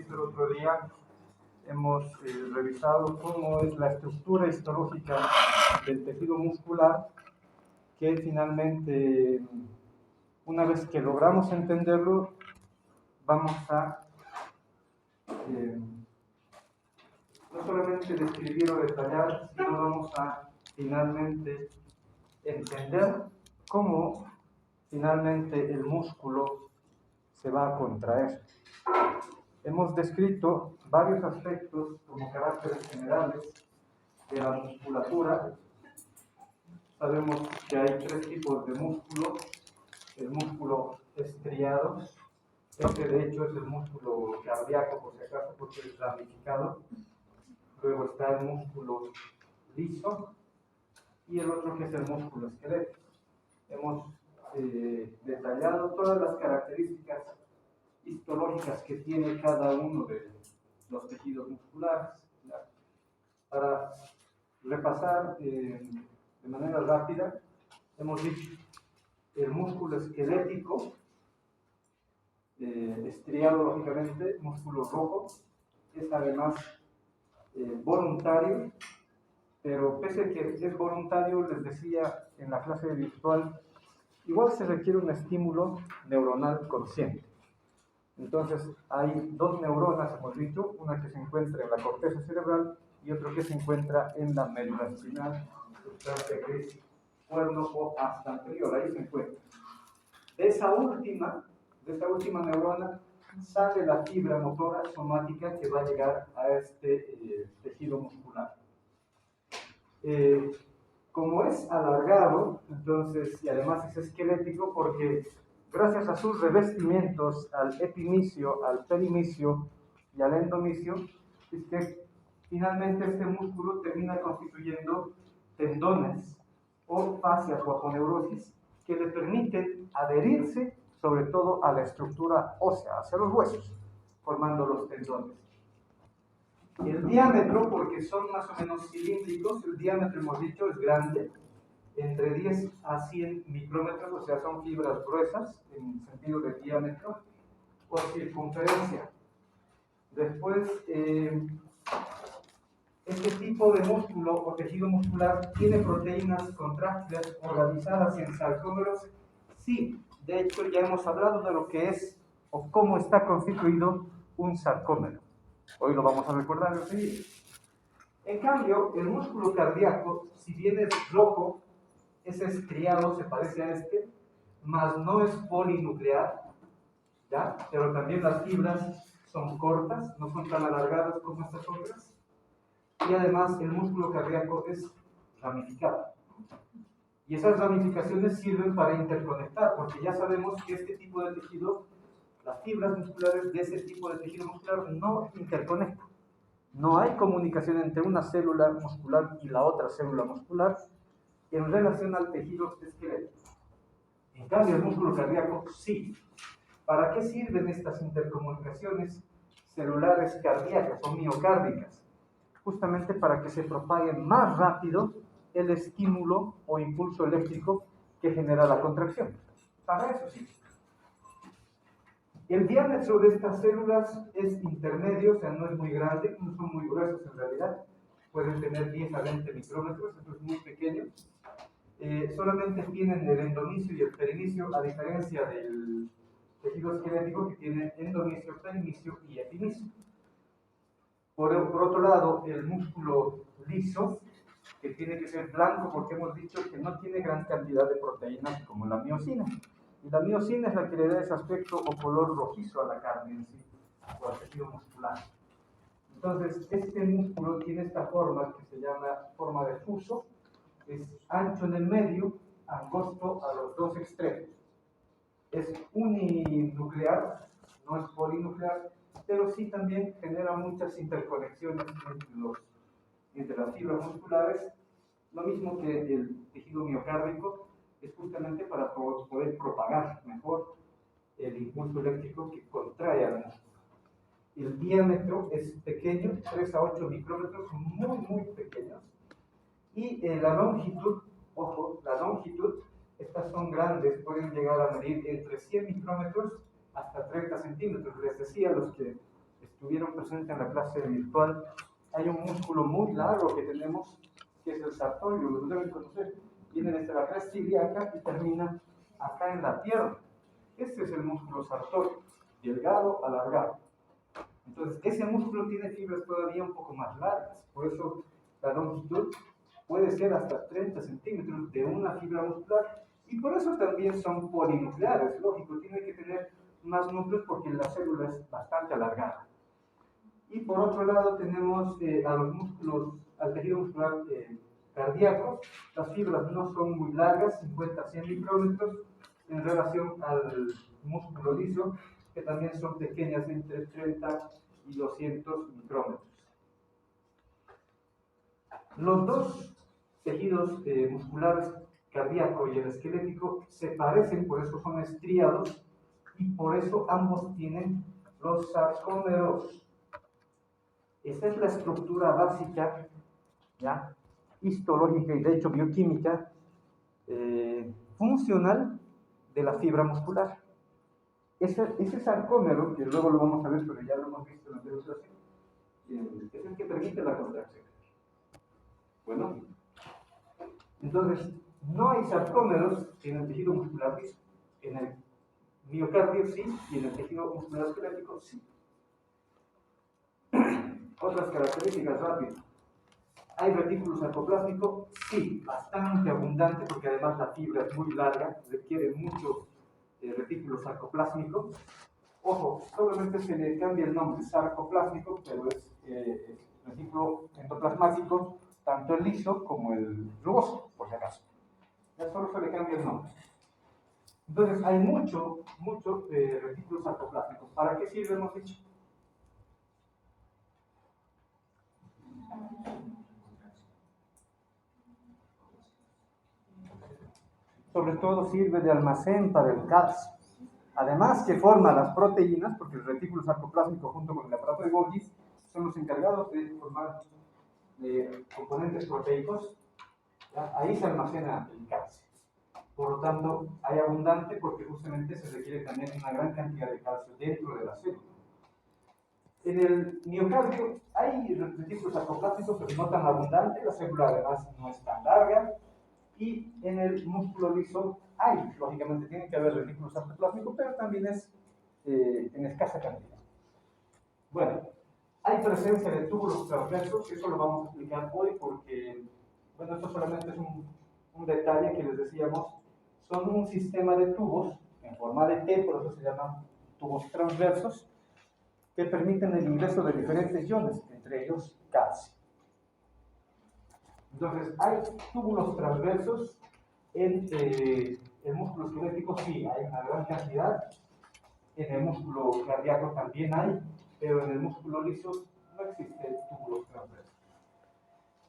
visto el otro día, hemos revisado cómo es la estructura histológica del tejido muscular, que finalmente, una vez que logramos entenderlo, vamos a no solamente describir o detallar, sino vamos a finalmente entender cómo finalmente el músculo se va a contraer. Hemos descrito varios aspectos como caracteres generales de la musculatura. Sabemos que hay tres tipos de músculo. El músculo estriado, este de hecho es el músculo cardíaco, por si acaso, porque es ramificado. Luego está el músculo liso y el otro que es el músculo esquelético. Hemos detallado todas las características histológicas que tiene cada uno de los tejidos musculares. Para repasar de manera rápida, hemos dicho el músculo esquelético, estriado lógicamente, músculo rojo, es además voluntario, pero pese a que es voluntario, les decía en la clase virtual, igual se requiere un estímulo neuronal consciente. Entonces, hay dos neuronas, hemos dicho, una que se encuentra en la corteza cerebral y otra que se encuentra en la médula espinal, sustancia gris, cuerno o hasta anterior, ahí se encuentra. De esa última neurona sale la fibra motora somática que va a llegar a este tejido muscular. Como es alargado, entonces, y además es esquelético, porque gracias a sus revestimientos al epimicio, al perimicio y al endomicio, es que finalmente este músculo termina constituyendo tendones o fascias o aponeurosis que le permiten adherirse sobre todo a la estructura ósea, hacia los huesos, formando los tendones. El diámetro, porque son más o menos cilíndricos, el diámetro, hemos dicho, es grande, entre 10 a 100 micrómetros, o sea, son fibras gruesas en sentido de diámetro, o circunferencia. Después, este tipo de músculo o tejido muscular tiene proteínas contráctiles organizadas en sarcómeros. Sí, de hecho ya hemos hablado de lo que es o cómo está constituido un sarcómero. Hoy lo vamos a recordar enseguida. En cambio, el músculo cardíaco, si bien es rojo, es estriado, se parece a este, mas no es polinuclear, ¿ya? Pero también las fibras son cortas, no son tan alargadas como estas otras. Y además el músculo cardíaco es ramificado. Y esas ramificaciones sirven para interconectar, porque ya sabemos que este tipo de tejido, las fibras musculares de ese tipo de tejido muscular no interconectan. No hay comunicación entre una célula muscular y la otra célula muscular en relación al tejido esquelético. En cambio, el músculo cardíaco sí. ¿Para qué sirven estas intercomunicaciones celulares cardíacas o miocárdicas? Justamente para que se propague más rápido el estímulo o impulso eléctrico que genera la contracción. Para eso sí. El diámetro de estas células es intermedio, o sea, no es muy grande, no son muy gruesos en realidad, pueden tener 10 a 20 micrómetros, eso es muy pequeño. Solamente tienen el endomicio y el perimicio, a diferencia del tejido esquelético que tiene endomicio, perimicio y epimicio. Por otro lado, el músculo liso, que tiene que ser blanco porque hemos dicho que no tiene gran cantidad de proteínas como la miocina. Y la miocina es la que le da ese aspecto o color rojizo a la carne en sí, o al tejido muscular. Entonces, este músculo tiene esta forma que se llama forma de fuso, es ancho en el medio, angosto a los dos extremos. Es uninuclear, no es polinuclear, pero sí también genera muchas interconexiones entre las fibras musculares, lo mismo que el tejido miocárdico, es justamente para poder propagar mejor el impulso eléctrico que contrae al músculo. El diámetro es pequeño, 3 a 8 micrómetros, muy pequeños, y la longitud, ojo, la longitud, estas son grandes, pueden llegar a medir entre 100 micrómetros hasta 30 centímetros. Les decía a los que estuvieron presentes en la clase virtual, hay un músculo muy largo que tenemos, que es el sartorio, lo deben conocer. Viene desde la cresta ilíaca y termina acá en la pierna. Este es el músculo sartorio, delgado, alargado. Entonces, ese músculo tiene fibras todavía un poco más largas, por eso la longitud puede ser hasta 30 centímetros de una fibra muscular, y por eso también son polinucleares, lógico, tiene que tener más núcleos porque la célula es bastante alargada. Y por otro lado tenemos a los músculos, al tejido muscular cardíaco, las fibras no son muy largas, 50 a 100 micrómetros, en relación al músculo liso, que también son pequeñas, entre 30 y 200 micrómetros. Los dos tejidos musculares, cardíaco y el esquelético, se parecen, por eso son estriados, y por eso ambos tienen los sarcómeros. Esta es la estructura básica, ¿ya?, histológica y de hecho bioquímica, funcional de la fibra muscular. Ese sarcómero, que luego lo vamos a ver, pero ya lo hemos visto en la demostración, es el que permite la contracción. Bueno, entonces, no hay sarcómeros en el tejido muscular liso. En el miocardio sí, y en el tejido muscular esquelético sí. Otras características rápidas. ¿Hay retículo sarcoplásmico? Sí, bastante abundante, porque además la fibra es muy larga, requiere mucho retículo sarcoplásmico. Ojo, solamente se le cambia el nombre sarcoplásmico, pero es retículo endoplasmático, tanto el liso como el rugoso, por si acaso. Ya solo se le cambia el nombre. Entonces, hay mucho retículo sarcoplásmico. ¿Para qué sirve, hemos dicho? Sobre todo sirve de almacén para el calcio. Además que forma las proteínas, porque el retículo sarcoplásmico junto con el aparato de Golgi son los encargados de formar componentes proteicos. ¿Ya? Ahí se almacena el calcio. Por lo tanto, hay abundante porque justamente se requiere también una gran cantidad de calcio dentro de la célula. En el miocardio hay retículos sarcoplásmicos, pero no tan abundante, la célula además no es tan larga, y en el músculo liso hay, lógicamente tiene que haber retículo sarcoplásmico, pero también es en escasa cantidad. Bueno, hay presencia de túbulos transversos, eso lo vamos a explicar hoy porque, bueno, esto solamente es un detalle que les decíamos, son un sistema de tubos en forma de T, por eso se llaman tubos transversos, que permiten el ingreso de diferentes iones, entre ellos calcio. Entonces, ¿hay túbulos transversos en el músculo esquelético? Sí, hay una gran cantidad. En el músculo cardíaco también hay, pero en el músculo liso no existen túbulos transversos.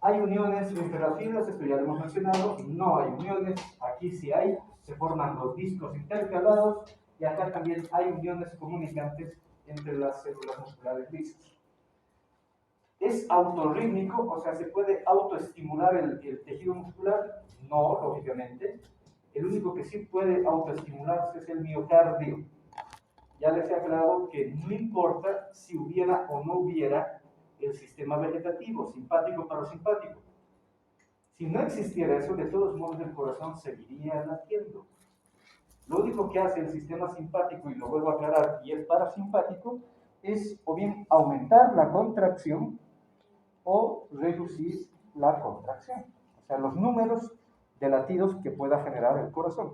¿Hay uniones entre las fibras? Esto ya lo hemos mencionado. No hay uniones, aquí sí hay. Se forman los discos intercalados y acá también hay uniones comunicantes entre las células musculares lisas. ¿Es autorrítmico? O sea, ¿se puede autoestimular el tejido muscular? No, lógicamente. El único que sí puede autoestimularse es el miocardio. Ya les he aclarado que no importa si hubiera o no hubiera el sistema vegetativo, simpático, parasimpático. Si no existiera eso, de todos modos el corazón seguiría latiendo. Lo único que hace el sistema simpático, y lo vuelvo a aclarar, y el parasimpático, es o bien aumentar la contracción o reducir la contracción. O sea, los números de latidos que pueda generar el corazón.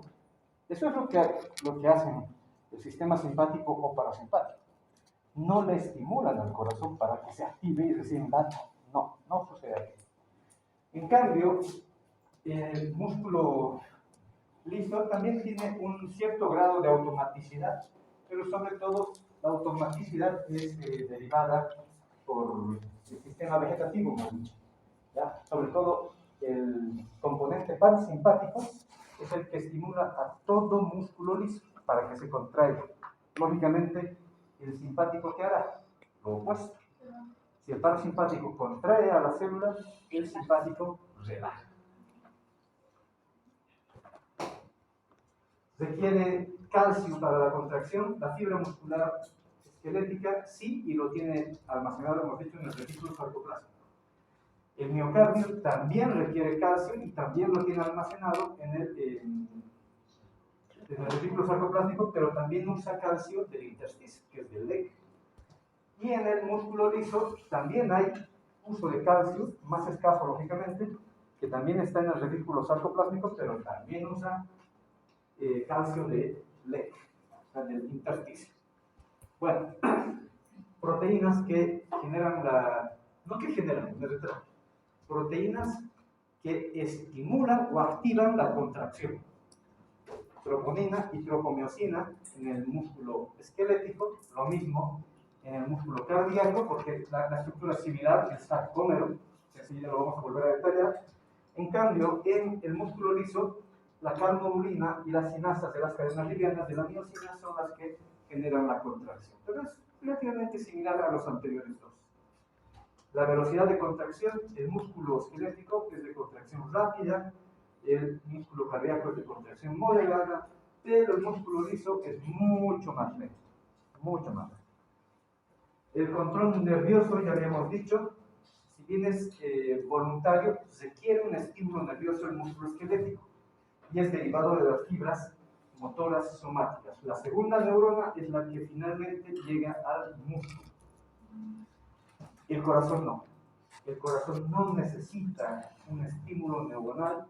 Eso es lo que hacen el sistema simpático o parasimpático. No le estimulan al corazón para que se active y recién lata. No, no sucede así. En cambio, el músculo liso también tiene un cierto grado de automaticidad, pero sobre todo la automaticidad es derivada por el sistema vegetativo, ¿ya? Sobre todo el componente parasimpático es el que estimula a todo músculo liso para que se contraiga. Lógicamente, el simpático, ¿qué hará? Lo opuesto. Si el parasimpático contrae a la célula, el simpático relaja. Requiere calcio para la contracción. La fibra muscular esquelética sí, y lo tiene almacenado, hemos dicho, en el retículo sarcoplástico. El miocardio también requiere calcio y también lo tiene almacenado en el retículo sarcoplástico, pero también usa calcio del intersticio, que es del LEC. Y en el músculo liso también hay uso de calcio, más escaso lógicamente, que también está en el retículo sarcoplástico, pero también usa calcio de LEC, o sea, del intersticio. Bueno, proteínas que generan no que generan, me retraso, proteínas que estimulan o activan la contracción. Troponina y tropomiosina en el músculo esquelético, lo mismo en el músculo cardíaco, porque la estructura es similar, el sarcómero, que así ya lo vamos a volver a detallar. En cambio, en el músculo liso, la calmodulina y las sinasas de las cadenas livianas de la miosina son las que generan la contracción. Pero es relativamente similar a los anteriores dos. La velocidad de contracción, el músculo esquelético es de contracción rápida, el músculo cardíaco es de contracción moderada, pero el músculo liso es mucho más lento, mucho más lento. El control nervioso, ya habíamos dicho, si bien es voluntario, requiere un estímulo nervioso el músculo esquelético y es derivado de las fibras motoras somáticas. La segunda neurona es la que finalmente llega al músculo. El corazón no. El corazón no necesita un estímulo neuronal,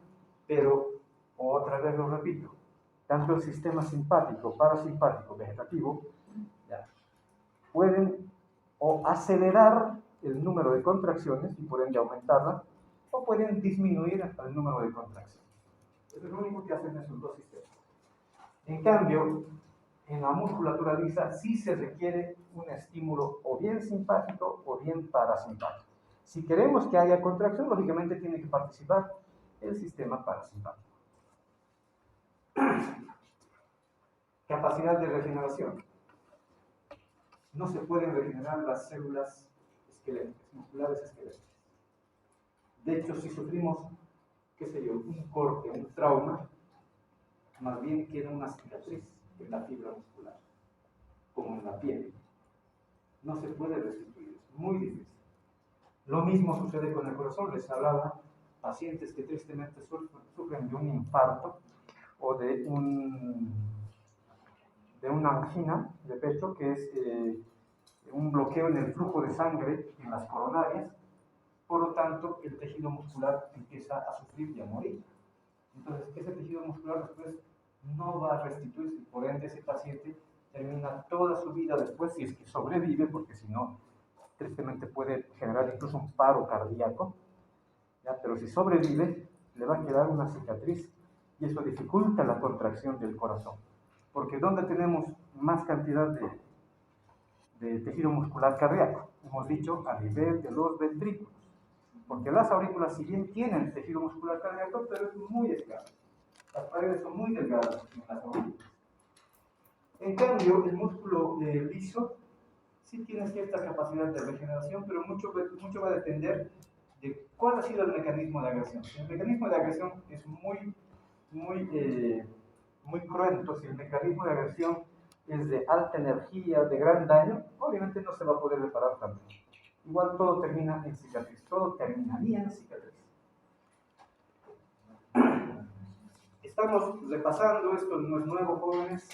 pero, otra vez lo repito, tanto el sistema simpático, parasimpático, vegetativo, ya, pueden o acelerar el número de contracciones y por ende aumentarla, o pueden disminuir el número de contracciones. Eso es lo único que hacen esos dos sistemas. En cambio, en la musculatura lisa sí se requiere un estímulo o bien simpático o bien parasimpático. Si queremos que haya contracción, lógicamente tiene que participar el sistema parasimpático. Capacidad de regeneración. No se pueden regenerar las células esqueléticas, musculares esqueléticas. De hecho, si sufrimos, qué sé yo, un corte, un trauma, más bien queda una cicatriz en la fibra muscular, como en la piel. No se puede restituir, es muy difícil. Lo mismo sucede con el corazón. Les hablaba pacientes que tristemente sufren de un infarto o de una angina de pecho, que es un bloqueo en el flujo de sangre en las coronarias. Por lo tanto, el tejido muscular empieza a sufrir y a morir. Entonces, ese tejido muscular después no va a restituirse. Por ende, ese paciente termina toda su vida después, si es que sobrevive, porque si no, tristemente puede generar incluso un paro cardíaco, ¿ya? Pero si sobrevive, le va a quedar una cicatriz y eso dificulta la contracción del corazón. Porque ¿dónde tenemos más cantidad de tejido muscular cardíaco? Hemos dicho a nivel de los ventrículos. Porque las aurículas, si bien tienen tejido muscular cardíaco, pero es muy escaso. Las paredes son muy delgadas en las aurículas. En cambio, el músculo liso sí tiene cierta capacidad de regeneración, pero mucho va a depender de cuál ha sido el mecanismo de agresión. Si el mecanismo de agresión es muy cruento, si el mecanismo de agresión es de alta energía, de gran daño, obviamente no se va a poder reparar tanto. Igual todo termina en cicatriz, todo terminaría en cicatriz. Estamos repasando, esto no es nuevo, jóvenes.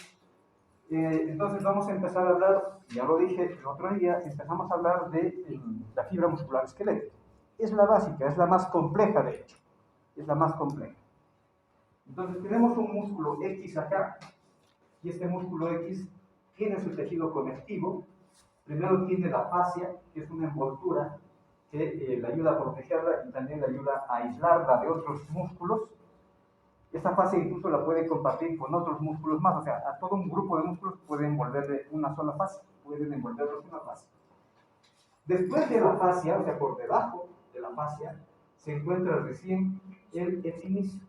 Entonces vamos a empezar a hablar, ya lo dije el otro día, empezamos a hablar de la fibra muscular esquelética. Es la básica, es la más compleja de hecho, es la más compleja. Entonces tenemos un músculo X acá, y este músculo X tiene su tejido conectivo. Primero tiene la fascia, que es una envoltura que le ayuda a protegerla y también le ayuda a aislarla de otros músculos. Esta fascia incluso la puede compartir con otros músculos más, o sea, a todo un grupo de músculos puede envolverle una sola fascia, pueden envolverlos una fascia. Después de la fascia, o sea, por debajo de la fascia, se encuentra recién el epimísio,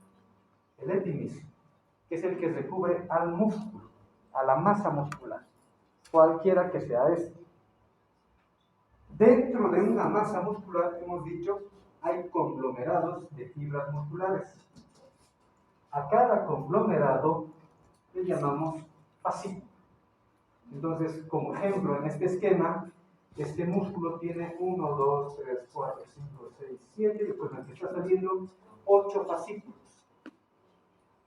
que es el que recubre al músculo, a la masa muscular, cualquiera que sea este. Dentro de una masa muscular, hemos dicho, hay conglomerados de fibras musculares. A cada conglomerado le llamamos fascículo. Entonces, como ejemplo, en este esquema, este músculo tiene 1, 2, 3, 4, 5, 6, 7, y después nos está saliendo 8 fascículos.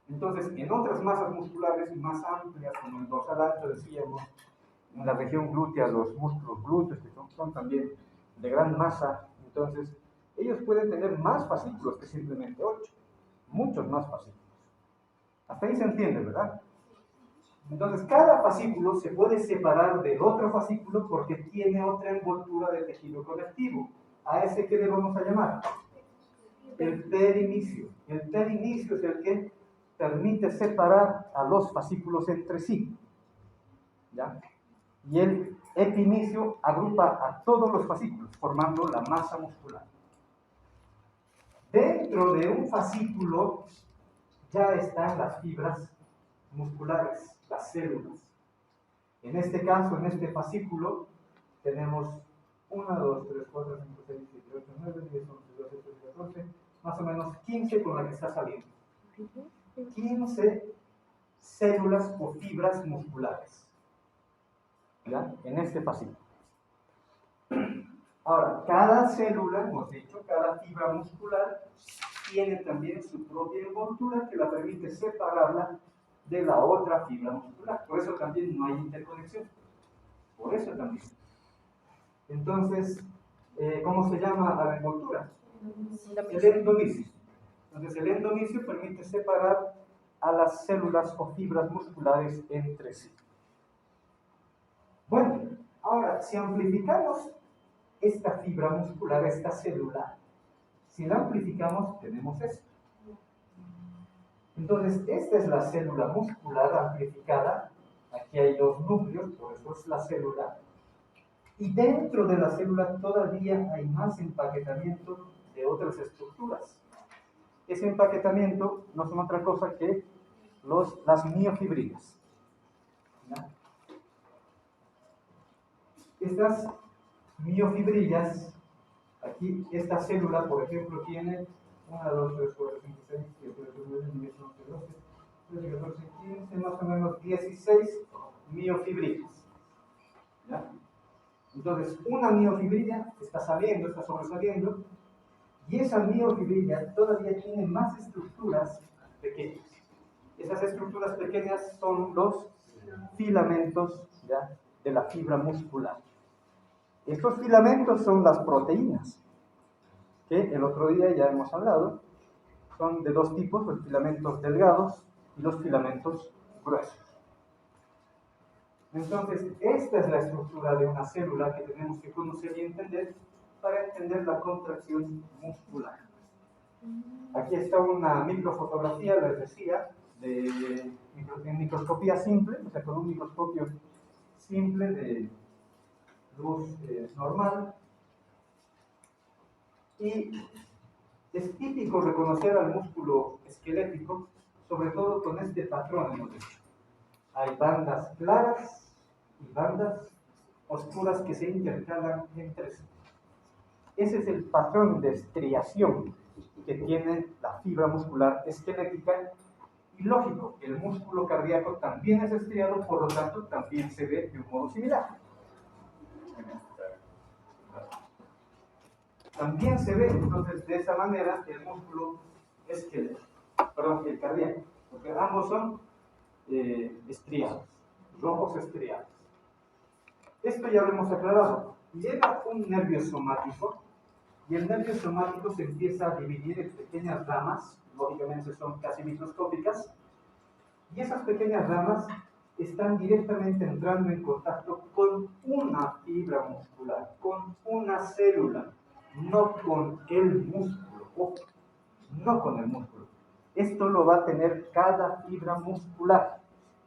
Entonces, en otras masas musculares más amplias, como el dorsal ancho, decíamos, en la región glútea, los músculos glúteos, que son también de gran masa, entonces, ellos pueden tener más fascículos que simplemente 8, muchos más fascículos. Hasta ahí se entiende, ¿verdad? Entonces, cada fascículo se puede separar del otro fascículo porque tiene otra envoltura de tejido conectivo. ¿A ese qué le vamos a llamar? El perinicio. El perinicio es el que permite separar a los fascículos entre sí. ¿Ya? Y el epinicio agrupa a todos los fascículos, formando la masa muscular. Dentro de un fascículo ya están las fibras musculares, las células. En este caso, en este fascículo, tenemos 1, 2, 3, 4, 5, 6, 7, 8, 9, 10, 11, 12, 13, 14, más o menos 15 con la que está saliendo. 15 células o fibras musculares, ¿ya? En este fascículo. Ahora, cada célula, hemos dicho, cada fibra muscular tiene también su propia envoltura que la permite separarla de la otra fibra muscular. Por eso también no hay interconexión. Por eso también. Entonces, ¿cómo se llama a la envoltura? El endomicio. Entonces, el endomicio permite separar a las células o fibras musculares entre sí. Bueno, ahora, si amplificamos esta fibra muscular, esta célula, si la amplificamos, tenemos esto. Entonces, esta es la célula muscular amplificada. Aquí hay dos núcleos, por eso es la célula. Y dentro de la célula todavía hay más empaquetamiento de otras estructuras. Ese empaquetamiento no son otra cosa que las miofibrillas. ¿Ya? Estas miofibrillas, aquí esta célula, por ejemplo, tiene 1, 2, 3, 4, 5, 6, 7, 8, 9, 10, 11, 12, 13, 14, 15, más o menos 16 miofibrillas. ¿Ya? Entonces, una miofibrilla está saliendo, está sobresaliendo, y esa miofibrilla todavía tiene más estructuras pequeñas. Esas estructuras pequeñas son los filamentos, ¿ya?, de la fibra muscular. Estos filamentos son las proteínas, que el otro día ya hemos hablado. Son de dos tipos, los filamentos delgados y los filamentos gruesos. Entonces, esta es la estructura de una célula que tenemos que conocer y entender para entender la contracción muscular. Aquí está una microfotografía, les decía, en microscopía simple, o sea, con un microscopio simple de luz normal. Y es típico reconocer al músculo esquelético, sobre todo con este patrón, hemos dicho. Hay bandas claras y bandas oscuras que se intercalan entre sí. Ese es el patrón de estriación que tiene la fibra muscular esquelética, y lógico, el músculo cardíaco también es estriado, por lo tanto también se ve de un modo similar. También se ve entonces de esa manera el músculo esquelético, perdón, el cardíaco, porque ambos son estriados, rojos estriados. Esto ya lo hemos aclarado. Llega un nervio somático y el nervio somático se empieza a dividir en pequeñas ramas, lógicamente son casi microscópicas, y esas pequeñas ramas están directamente entrando en contacto con una fibra muscular, con una célula, no con el músculo, ojo, no con el músculo. Esto lo va a tener cada fibra muscular,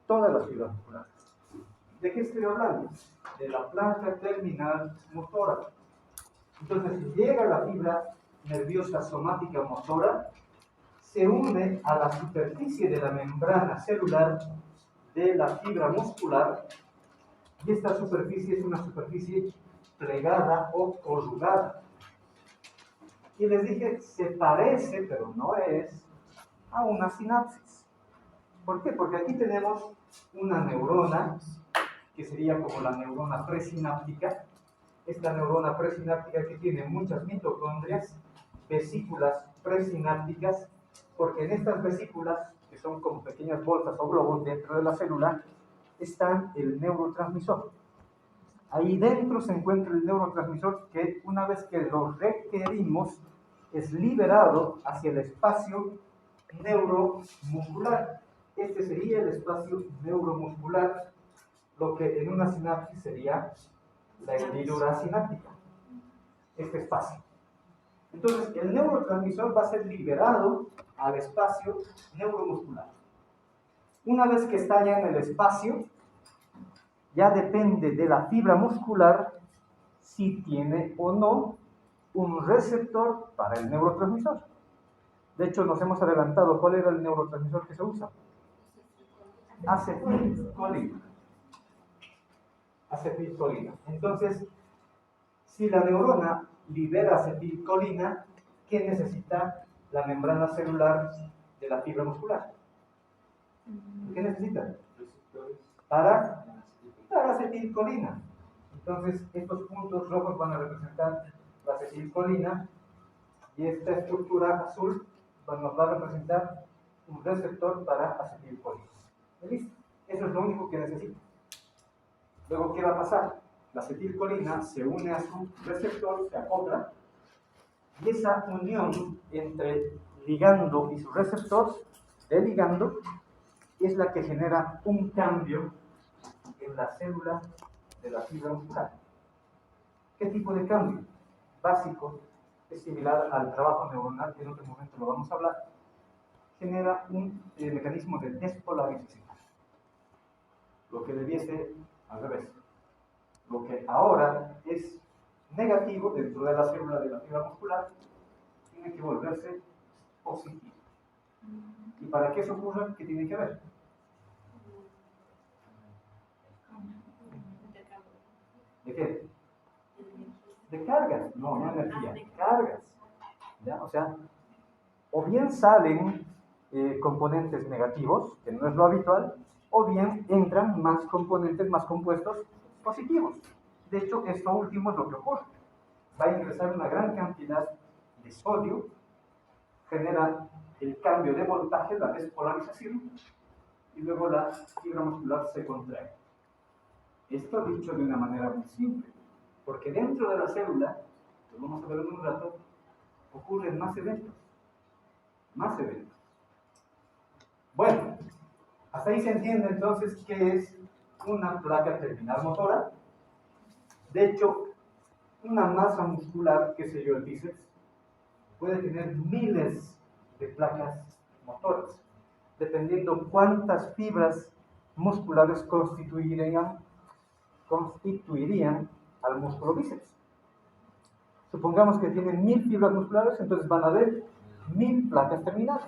todas las fibras musculares. ¿De qué estoy hablando? De la placa terminal motora. Entonces, llega la fibra nerviosa somática motora, se une a la superficie de la membrana celular de la fibra muscular, y esta superficie es una superficie plegada o corrugada. Y les dije, se parece, pero no es, a una sinapsis. ¿Por qué? Porque aquí tenemos una neurona que sería como la neurona presináptica. Esta neurona presináptica que tiene muchas mitocondrias, vesículas presinápticas, porque en estas vesículas, que son como pequeñas bolsas o globos dentro de la célula, está el neurotransmisor. Ahí dentro se encuentra el neurotransmisor que una vez que lo requerimos es liberado hacia el espacio neuromuscular. Este sería el espacio neuromuscular, lo que en una sinapsis sería la hendidura sináptica, este espacio. Entonces, el neurotransmisor va a ser liberado al espacio neuromuscular. Una vez que está ya en el espacio, ya depende de la fibra muscular si tiene o no un receptor para el neurotransmisor. De hecho, nos hemos adelantado. ¿Cuál era el neurotransmisor que se usa? Acetilcolina. Acetilcolina. Entonces, si la neurona libera acetilcolina, ¿qué necesita la membrana celular de la fibra muscular? ¿Qué necesita? Para acetilcolina. Entonces, estos puntos rojos van a representar la acetilcolina y esta estructura azul nos va a representar un receptor para acetilcolina. ¿Listo? Eso es lo único que necesita. Luego, ¿qué va a pasar? La acetilcolina se une a su receptor, se acopla, y esa unión entre ligando y su receptor de ligando es la que genera un cambio en la célula de la fibra muscular. ¿Qué tipo de cambio? Básico, es similar al trabajo neuronal, que en otro momento lo vamos a hablar. Genera un mecanismo de despolarización, lo que debiese al revés. Lo que ahora es negativo dentro de la célula de la fibra muscular tiene que volverse positivo. ¿Y para que eso ocurra, qué tiene que ver? ¿De qué? De cargas, no energía, cargas. ¿Ya? O sea, o bien salen componentes negativos, que no es lo habitual, o bien entran más componentes, más compuestos positivos. De hecho, esto último es lo que ocurre. Va a ingresar una gran cantidad de sodio, genera el cambio de voltaje, la despolarización, y luego la fibra muscular se contrae. Esto dicho de una manera muy simple, porque dentro de la célula, lo vamos a ver en un rato, ocurren más eventos. Más eventos. Bueno, hasta ahí se entiende entonces qué es una placa terminal motora. De hecho, una masa muscular, qué sé yo, el bíceps, puede tener miles de placas motoras, dependiendo cuántas fibras musculares constituirían al músculo bíceps. Supongamos que tienen 1000 fibras musculares, entonces van a haber 1000 placas terminales.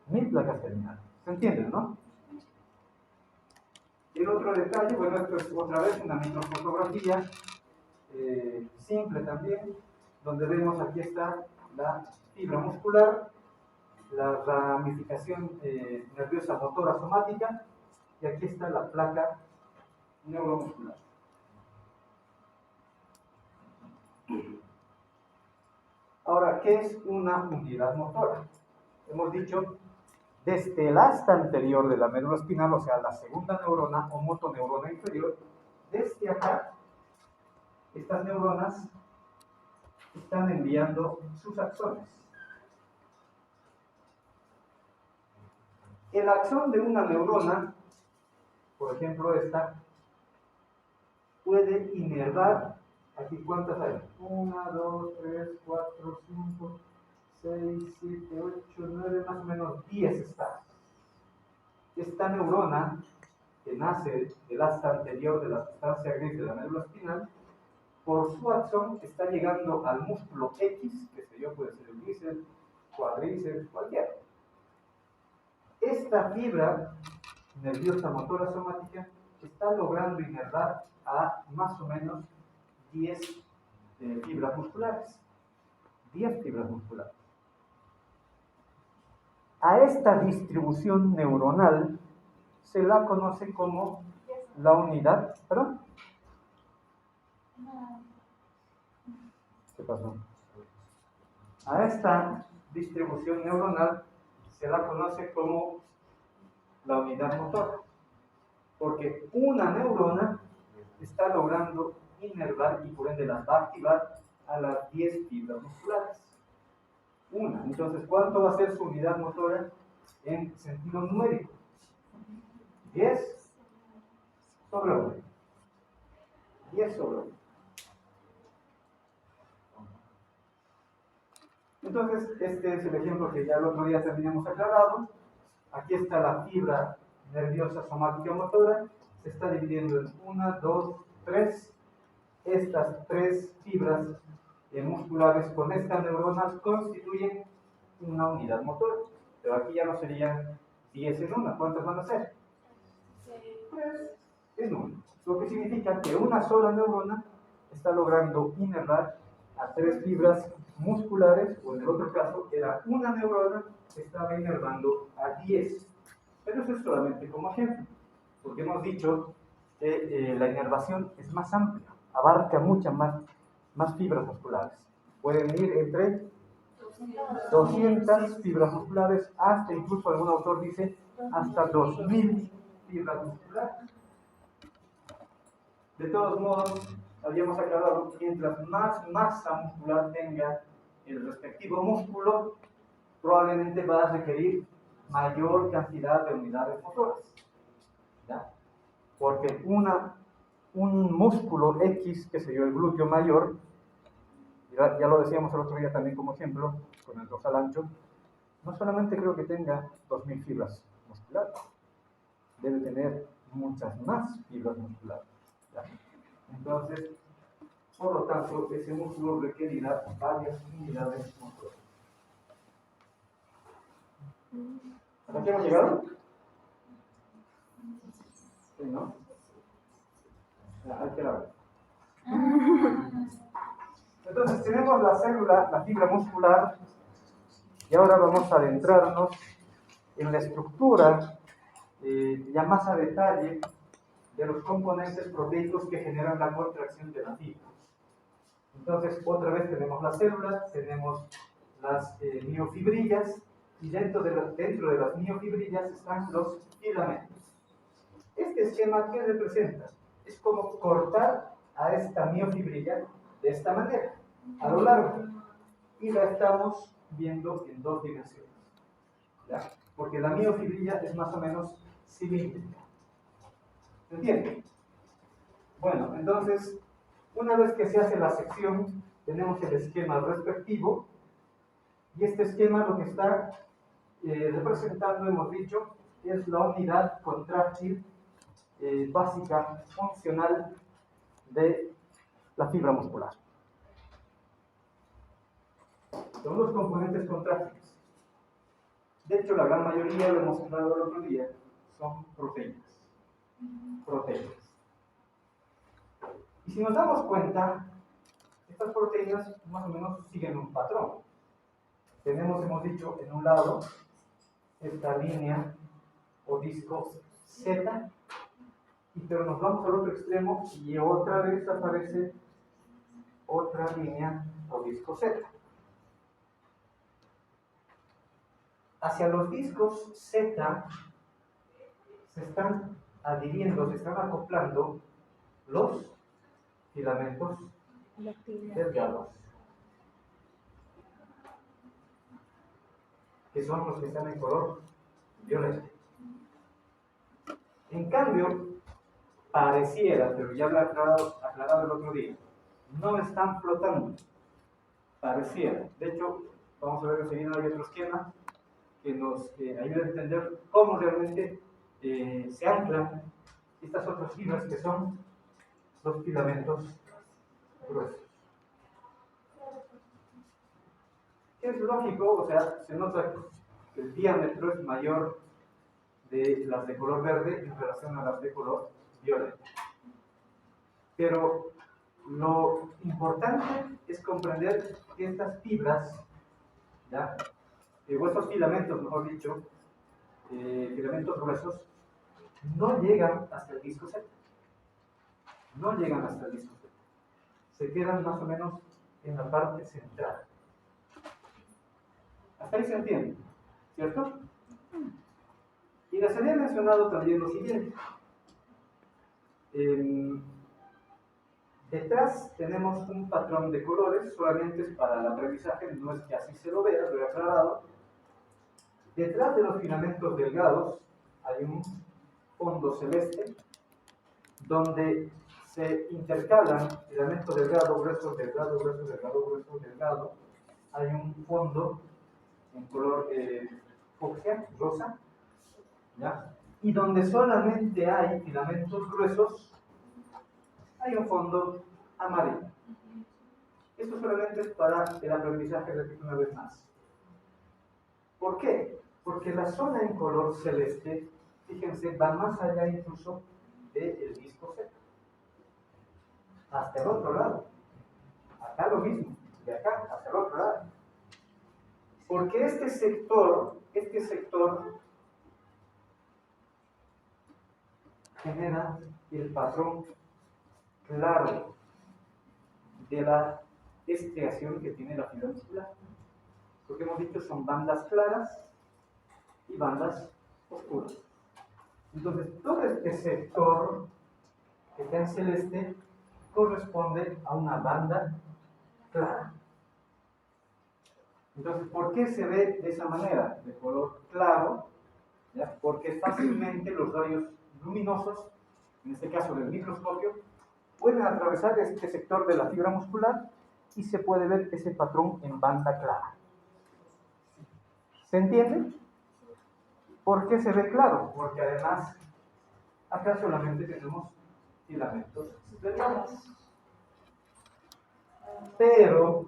1000 placas terminales. ¿Se entiende, no? Y el otro detalle, bueno, esto es otra vez una microfotografía simple también, donde vemos aquí está la fibra muscular, la ramificación nerviosa motora somática, y aquí está la placa neuromuscular. Ahora, ¿qué es una unidad motora? Hemos dicho, desde el asta anterior de la médula espinal, o sea, la segunda neurona o motoneurona inferior, desde acá, estas neuronas están enviando sus axones. El axón de una neurona, por ejemplo esta, puede inervar, aquí cuántas hay, 1, 2, 3, 4, 5, 6, 7, 8, 9, más o menos 10 está. Esta neurona, que nace del asta anterior de la sustancia gris de la médula espinal, por su axón está llegando al músculo X, que sé yo, puede ser el bíceps, cuádriceps, cualquiera. Esta fibra nerviosa motora somática está logrando inervar a más o menos 10 fibras musculares. 10 fibras musculares. A esta distribución neuronal se la conoce como la unidad, ¿perdón? ¿Qué pasó? A esta distribución neuronal se la conoce como la unidad motora, porque una neurona está logrando inervar y por ende las va a activar a las 10 fibras musculares. Una. Entonces, ¿cuánto va a ser su unidad motora en sentido numérico? 10 sobre 1. 10 sobre 1. Entonces, este es el ejemplo que ya el otro día teníamos aclarado. Aquí está la fibra nerviosa somática motora. Se está dividiendo en 1, 2, 3. Estas 3 fibras musculares con esta neurona constituyen una unidad motora. Pero aquí ya no serían 10 en una. ¿Cuántas van a ser? 3 en una. Lo que significa que una sola neurona está logrando inervar a 3 fibras musculares, o en el otro caso era una neurona que estaba inervando a 10. Pero eso es solamente como ejemplo, porque hemos dicho que la inervación es más amplia, abarca muchas más fibras musculares. Pueden ir entre 200 fibras musculares hasta, incluso algún autor dice, hasta 2000 fibras musculares. De todos modos, habíamos aclarado que mientras más masa muscular tenga el respectivo músculo, probablemente va a requerir mayor cantidad de unidades motoras. ¿Ya? Porque un músculo X, que se dio el glúteo mayor, ya lo decíamos el otro día también como ejemplo, con el dorsal ancho, no solamente creo que tenga 2000 fibras musculares, debe tener muchas más fibras musculares. ¿Ya? Entonces, por lo tanto, ese músculo requerirá varias unidades motoras. ¿Hasta aquí hemos llegado? Sí, ¿no? Ya, hay que ver. Entonces, tenemos la célula, la fibra muscular, y ahora vamos a adentrarnos en la estructura, ya más a detalle, de los componentes proteicos que generan la contracción de la fibra. Entonces, otra vez tenemos las células, tenemos las miofibrillas, y dentro de las miofibrillas están los filamentos. Este esquema, ¿qué representa? Es como cortar a esta miofibrilla de esta manera, a lo largo, y la estamos viendo en 2 dimensiones. ¿Ya? Porque la miofibrilla es más o menos cilíndrica. ¿Se entiende? Bueno, entonces, una vez que se hace la sección, tenemos el esquema respectivo, y este esquema lo que está representando, hemos dicho, es la unidad contráctil básica funcional de la fibra muscular. Son los componentes contráctiles. De hecho, la gran mayoría, lo hemos hablado el otro día, son proteínas. Proteínas. Y si nos damos cuenta, estas proteínas más o menos siguen un patrón. Tenemos, hemos dicho, en un lado esta línea o disco Z, pero nos vamos al otro extremo y otra vez aparece otra línea o disco Z. Hacia los discos Z se están adhiriendo, se están acoplando los filamentos delgados, que son los que están en color violeta. En cambio, pareciera, pero ya lo he aclarado el otro día, no están flotando, pareciera. De hecho, vamos a ver enseguida, hay otro esquema que nos ayuda a entender cómo realmente se anclan estas otras fibras que son los filamentos gruesos. Es lógico, o sea, se nota que el diámetro es mayor de las de color verde en relación a las de color violeta. Pero lo importante es comprender que estas fibras, ¿ya? O estos filamentos, mejor dicho, filamentos gruesos, no llegan hasta el disco Z. no llegan hasta el disco Z. Se quedan más o menos en la parte central. Hasta ahí se entiende, ¿cierto? Y les había mencionado también lo siguiente. Detrás tenemos un patrón de colores, solamente es para el aprendizaje, no es que así se lo vea, lo he aclarado. Detrás de los filamentos delgados hay un fondo celeste donde se intercalan filamentos delgados, gruesos, delgados, gruesos, delgados, gruesos, delgados. Hay un fondo en color fucsia, rosa, ¿ya? Y donde solamente hay filamentos gruesos, hay un fondo amarillo. Esto solamente es para el aprendizaje, repito una vez más. ¿Por qué? Porque la zona en color celeste, fíjense, va más allá incluso del disco Z. Hasta el otro lado. Acá lo mismo, de acá hasta el otro lado. Porque este sector genera el patrón claro de la estriación que tiene la fibra muscular. Lo que hemos dicho son bandas claras y bandas oscuras. Entonces, todo este sector que está en celeste corresponde a una banda clara. Entonces, ¿por qué se ve de esa manera, de color claro? ¿Ya? Porque fácilmente los rayos luminosos, en este caso del microscopio, pueden atravesar este sector de la fibra muscular y se puede ver ese patrón en banda clara. ¿Se entiende? ¿Por qué se ve claro? Porque además acá solamente tenemos filamentos delgados. Pero,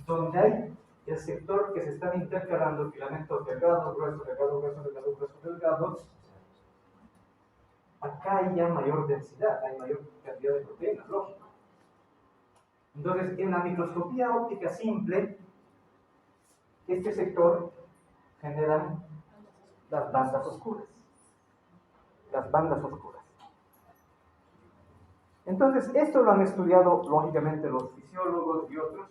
donde hay el sector que se están intercalando filamentos delgados, gruesos, delgados, gruesos, delgados, gruesos, delgados, acá hay ya mayor densidad, hay mayor cantidad de proteínas, lógico. Entonces, en la microscopía óptica simple, este sector genera las bandas oscuras. Las bandas oscuras. Entonces, esto lo han estudiado, lógicamente, los fisiólogos y otros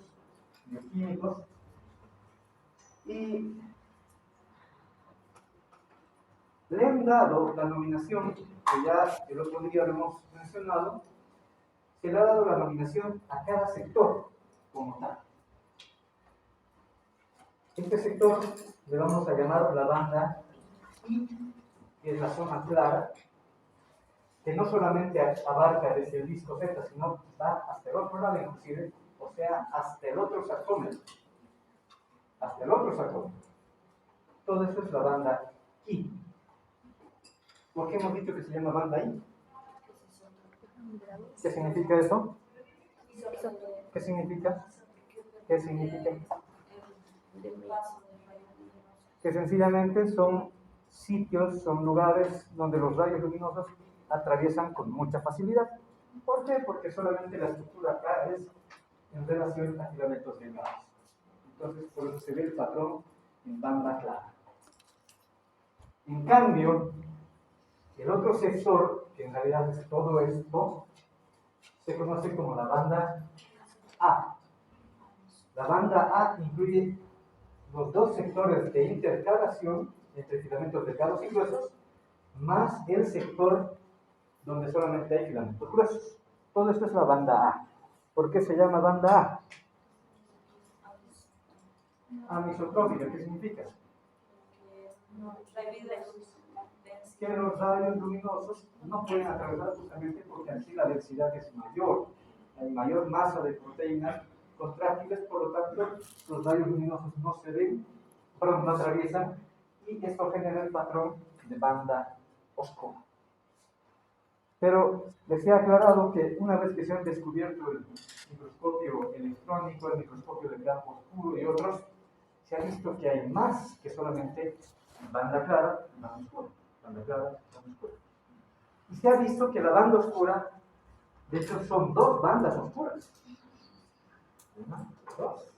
bioquímicos. Y le han dado la nominación, que ya el otro día lo hemos mencionado, se le ha dado la nominación a cada sector como tal. Este sector le vamos a llamar la banda I, que es la zona clara, que no solamente abarca desde el disco Z, sino va hasta el otro lado inclusive, o sea, hasta el otro sarcómero. Hasta el otro sarcómero. Todo eso es la banda I. ¿Por qué hemos dicho que se llama banda I? ¿Qué significa eso? ¿Qué significa? ¿Qué significa? Que sencillamente son sitios, son lugares donde los rayos luminosos atraviesan con mucha facilidad. ¿Por qué? Porque solamente la estructura acá es en relación a filamentos delgados. Entonces, por eso se ve el patrón en banda clara. En cambio, el otro sector, que en realidad es todo esto, se conoce como la banda A. La banda A incluye los dos sectores de intercalación entre filamentos delgados y gruesos, más el sector donde solamente hay filamentos gruesos. Todo esto es la banda A. ¿Por qué se llama banda A? Anisotrópica, ¿qué significa? Que los rayos luminosos no pueden atravesar justamente porque así la densidad es mayor. Hay mayor masa de proteínas contráctiles, por lo tanto, los rayos luminosos no se ven, no atraviesan, y esto genera el patrón de banda oscura. Pero les he aclarado que una vez que se han descubierto el microscopio electrónico, el microscopio de campo oscuro y otros, se ha visto que hay más que solamente banda clara y banda oscura. Banda clara, banda oscura. Y se ha visto que la banda oscura, de hecho, son dos bandas oscuras. Una, dos.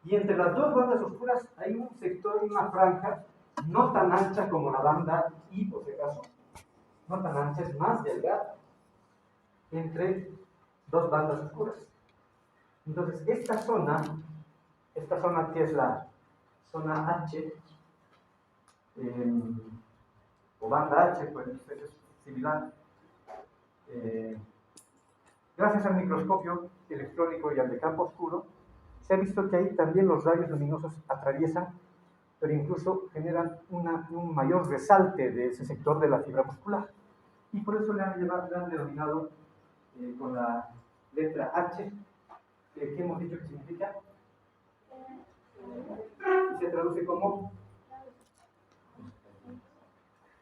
Y entre las dos bandas oscuras hay un sector, una franja, no tan ancha como la banda I, por si acaso. No tan ancha, es más delgada. entre dos bandas oscuras. Entonces, esta zona que es la zona H, o banda H, pues es similar. Gracias al microscopio electrónico y al de campo oscuro, se ha visto que ahí también los rayos luminosos atraviesan, pero incluso generan un mayor resalte de ese sector de la fibra muscular. Y por eso le han denominado con la letra H, que hemos dicho que significa, y se traduce como,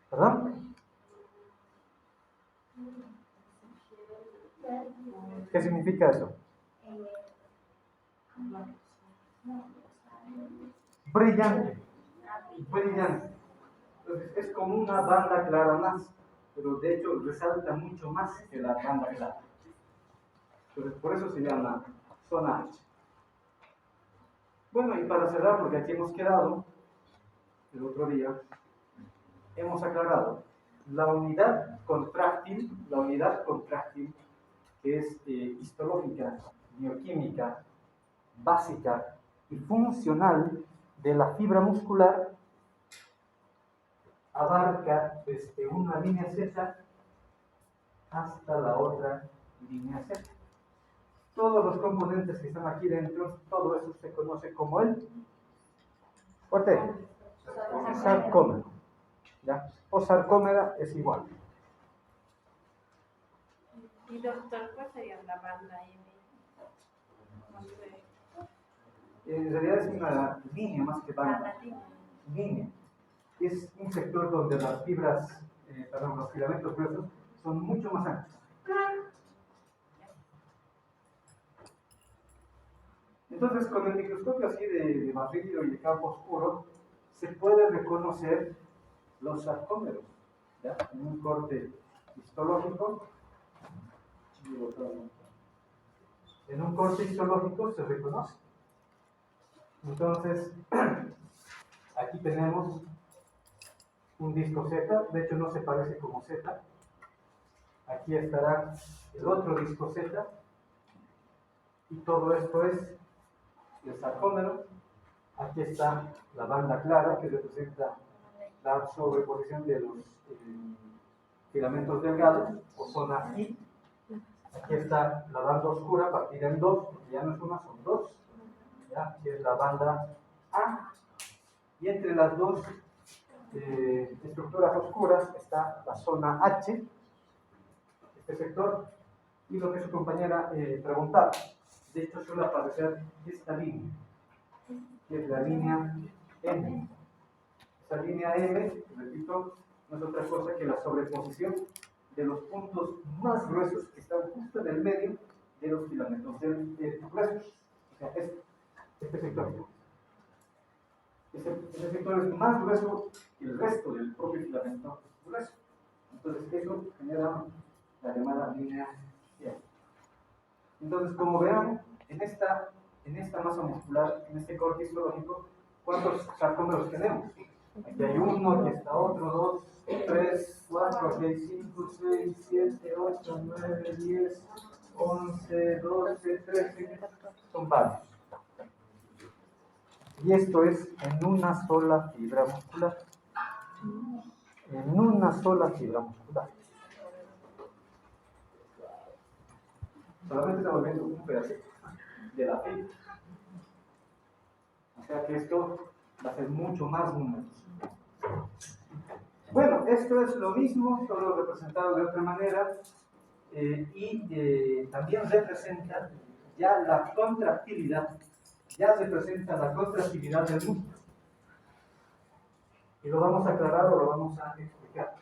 ¿perdón? ¿Qué significa eso? Brillante, brillante. Entonces es como una banda clara más, pero de hecho resalta mucho más que la banda clara. Entonces por eso se llama zona H. Bueno, y para cerrar, porque aquí hemos quedado, el otro día, hemos aclarado la unidad contráctil, que es histológica, bioquímica, básica y funcional de la fibra muscular, abarca desde una línea Z hasta la otra línea Z. Todos los componentes que están aquí dentro, todo eso se conoce como el sarcómero. ¿Ya? O sarcómera es igual. Y doctor, ¿cuál sería la banda M? En realidad es una línea más que banda. Línea. Es un sector donde las fibras, los filamentos gruesos son mucho más anchos. Entonces, con el microscopio así de barrido y de campo oscuro, se puede reconocer los sarcómeros, ¿ya? En un corte histológico. En un corte histológico se reconoce. Entonces, aquí tenemos un disco Z, de hecho no se parece como Z. Aquí estará el otro disco Z, y todo esto es el sarcómero. Aquí está la banda clara, que representa la sobreposición de los filamentos delgados, o zona I. Aquí está la banda oscura, partida en dos, porque ya no es una, son dos. ¿Ya? Que es la banda A. Y entre las dos estructuras oscuras está la zona H, este sector, y lo que su compañera preguntaba. De hecho, suele aparecer esta línea, que es la línea M. Esta línea M, repito, no es otra cosa que la sobreposición de los puntos más gruesos que están justo en el medio de los filamentos gruesos. O sea, este sector. Ese sector es más grueso que el resto del propio filamento grueso. Entonces, eso genera la llamada línea M. Entonces, como vean, en esta masa muscular, en este corte histológico, ¿cuántos sarcómeros tenemos? Aquí hay uno, aquí está otro, 2, 3, 4, aquí hay 5, 6, 7, 8, 9, 10, 11, 12, 13, son varios. Y esto es en una sola fibra muscular. En una sola fibra muscular. Solamente estamos viendo un pedacito de la fibra. O sea que esto va a ser mucho más números. Bueno, esto es lo mismo, solo representado de otra manera, y también representa ya la contractilidad, del músculo. Y lo vamos a aclarar o lo vamos a explicar.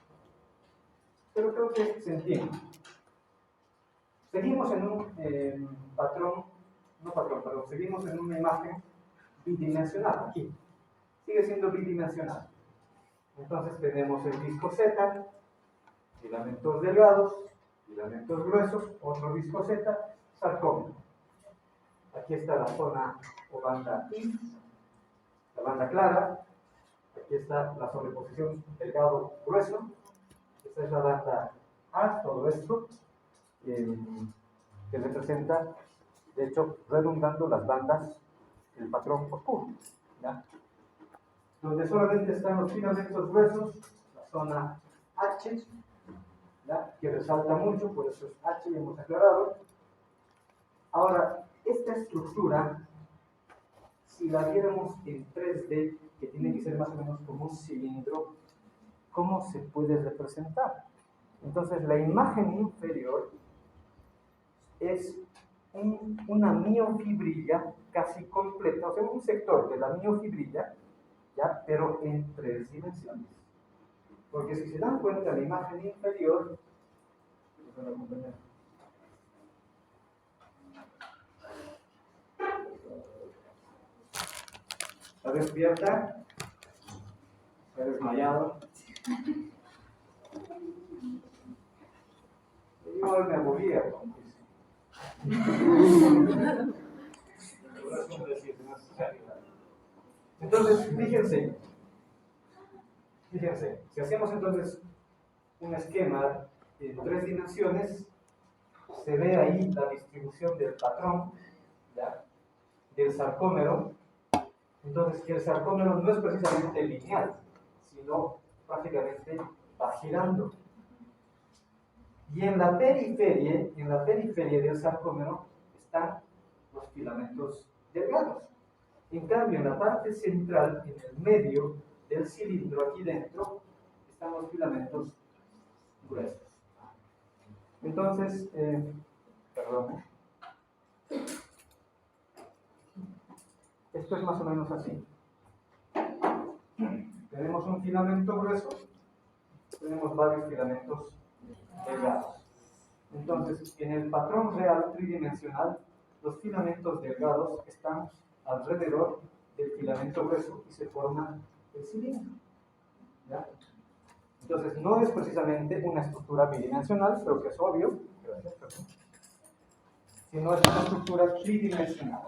Pero creo que se entiende. Seguimos en un seguimos en una imagen bidimensional aquí. Sigue siendo bidimensional. Entonces tenemos el disco Z, filamentos delgados, filamentos gruesos, otro disco Z, sarcómero. Aquí está la zona o banda I, la banda clara. Aquí está la sobreposición delgado-grueso. Esta es la banda A, todo esto. que representa, de hecho, redundando las bandas del patrón oscuro, ¿ya? Donde solamente están los filamentos gruesos, la zona H, ¿ya? Que resalta mucho, por eso es H, ya hemos aclarado. Ahora, esta estructura, si la viéramos en 3D, que tiene que ser más o menos como un cilindro, ¿cómo se puede representar? Entonces, la imagen inferior es una miofibrilla casi completa, o sea, un sector de la miofibrilla, ¿ya? Pero en 3 dimensiones. Porque si se dan cuenta, la imagen inferior, ¿está despierta? ¿Está desmayado? Yo hoy me aburría. Entonces, fíjense, si hacemos entonces un esquema en 3 dimensiones, se ve ahí la distribución del patrón, ¿ya? Del sarcómero. Entonces, el sarcómero no es precisamente lineal, sino prácticamente va girando. Y en la periferia del sarcómero están los filamentos delgados. En cambio, en la parte central, en el medio del cilindro, aquí dentro, están los filamentos gruesos. Entonces, perdón, esto es más o menos así. Tenemos un filamento grueso, tenemos varios filamentos delgados. Entonces, en el patrón real tridimensional, los filamentos delgados están alrededor del filamento grueso y se forma el cilindro, ¿ya? Entonces, no es precisamente una estructura bidimensional, pero que es obvio, sino es una estructura tridimensional.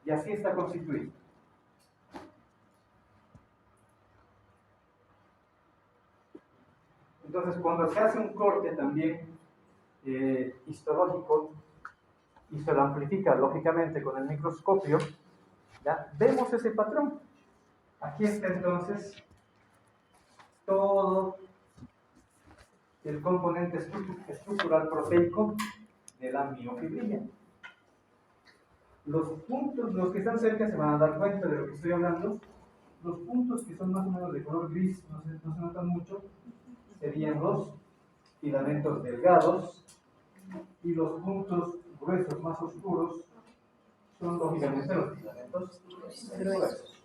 Y así está constituido. Entonces, cuando se hace un corte también histológico y se lo amplifica lógicamente con el microscopio, ¿ya? Vemos ese patrón. Aquí está entonces todo el componente estructural proteico de la miofibrilla. Los puntos, los que están cerca se van a dar cuenta de lo que estoy hablando. Los puntos que son más o menos de color gris, no se notan mucho, serían los filamentos delgados, y los puntos gruesos más oscuros son lógicamente los filamentos gruesos.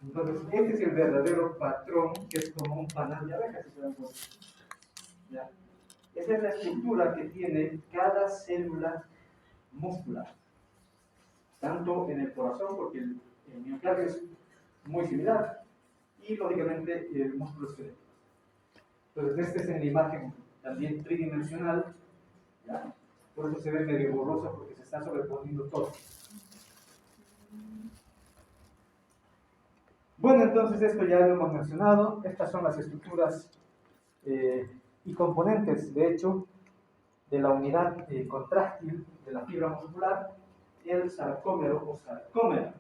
Entonces, este es el verdadero patrón, que es como un panal de abeja, si se dan cuenta. ¿Ya? Esa es la estructura que tiene cada célula muscular, tanto en el corazón, porque el miocardio es muy similar, y lógicamente el músculo esquelético. Entonces, este es en la imagen también tridimensional, ¿ya? Por eso se ve medio borrosa, porque se está sobreponiendo todo. Bueno, entonces esto ya lo hemos mencionado. Estas son las estructuras y componentes, de hecho, de la unidad contráctil de la fibra muscular, el sarcómero o sarcómero.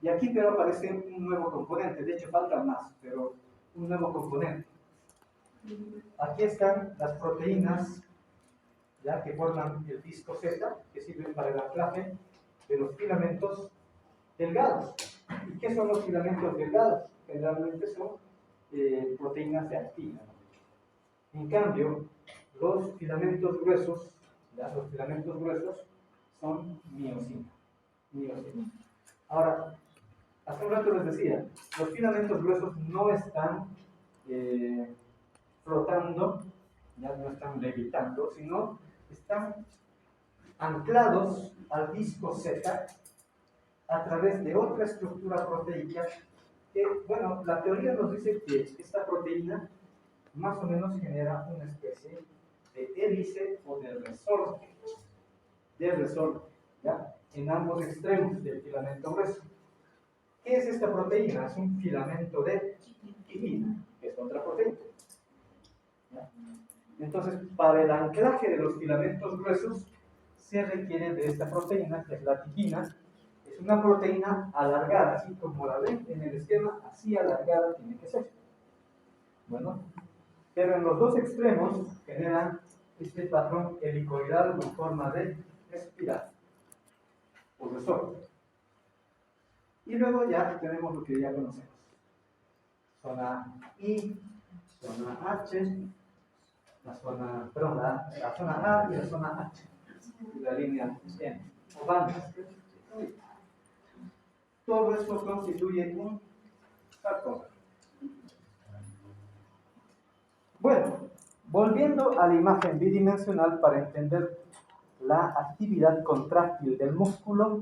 Y aquí pero aparece un nuevo componente, de hecho faltan más, pero un nuevo componente. Aquí están las proteínas, ya que forman el disco Z, que sirven para el anclaje de los filamentos delgados. ¿Y qué son los filamentos delgados? Generalmente son proteínas de actina. En cambio, los filamentos gruesos, ¿ya? Los filamentos gruesos son miosina. Ahora, hace un rato les decía, los filamentos gruesos no están flotando, ya no están levitando, sino están anclados al disco Z a través de otra estructura proteica que, bueno, la teoría nos dice que esta proteína más o menos genera una especie de hélice o de resorte, ¿ya? En ambos extremos del filamento grueso. ¿Qué es esta proteína? Es un filamento de quitina, que es otra proteína, ¿ya? Entonces, para el anclaje de los filamentos gruesos se requiere de esta proteína, que es la titina. Es una proteína alargada, así como la ven en el esquema, así alargada tiene que ser. Bueno, pero en los dos extremos generan este patrón helicoidal con forma de espiral o de sol. Y luego ya tenemos lo que ya conocemos. Zona I, zona H, la zona A y la zona H. Y la línea M, o bandas. Todo esto constituye un sarcófago. Bueno, volviendo a la imagen bidimensional para entender la actividad contráctil del músculo,